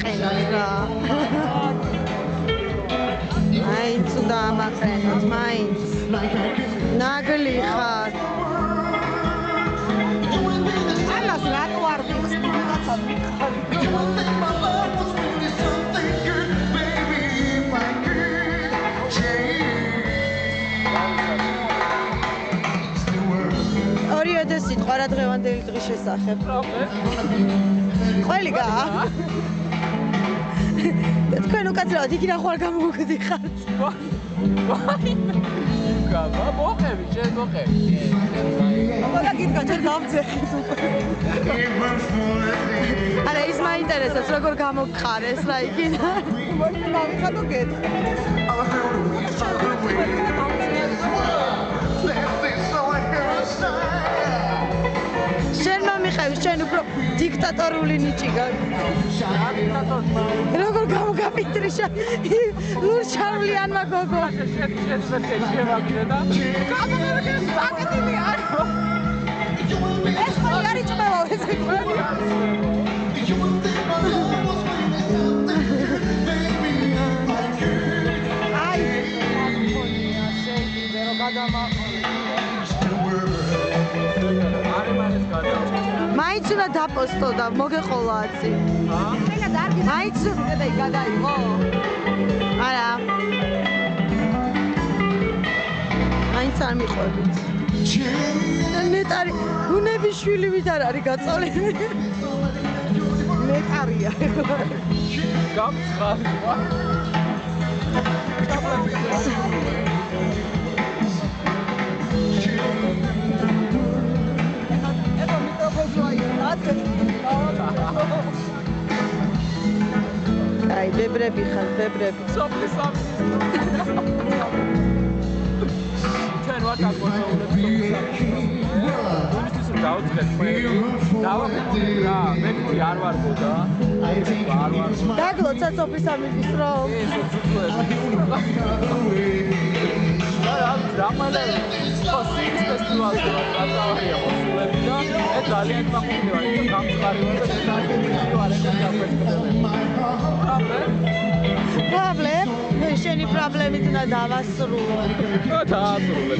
ამაყენოთ რა. მაინც უნდა ამაყენოთ, მაინც. ნაგლი ხარ. ამას რატო არ მიხსნი რაღაცა მიხარ. ორიოდე სიტყვა რა დღევანდელი დღის შესახებ. ყველი გაა. თქვენ უკაცრავად იქ ნახო არ გამოგდიხართ. გაბა მოყევი, შენ მოყევი. აბა გიდგა ჩვენ დავძეხით უკვე. არა ის მაინტერესებს როგორ გამოგხარეს რა იქიდან. მოიცა დავიხადო გეტყვი. შენ მომიყევი, შენ უფრო დიქტატორული ნიჭი გაქვს. როგორ გამოგაპინტრიშა ლურჩავლიანმა გოგო. ეს ხარი არის ჭმევა ეს იქნება. აი, შეიძლება რომ გადამაყოლე. მაინც უნდა დაპოსტო და მოგეყოლა აცი. მაინც უნდა გადაიღო? არა. მაინც არ მიყვებით. ნეტარი, უნების შვილი ვით არ არის გაწოლილი. ნეტარია. გამცხარი ვარ. აი, ბებრები ხარ, ბებრები. სოფლის სამი. ჩვენ ვარ დაკონტროლებს სოფლის სამი. ის დაუწყეთ მე. დავაკეთე რა, მე თქვი არ ვარგო და. არ ვარ. დაგლოცა სოფლის სამის რო. რამადა ფოსტის ფესტივალზე გავწავარია მოსულები და ეს ძალიან მაგნიტია, ის გამწყარი ვარ და ძალიან პრობლემ? შენი პრობლემით უნდა დავასრულო. დაასრულე.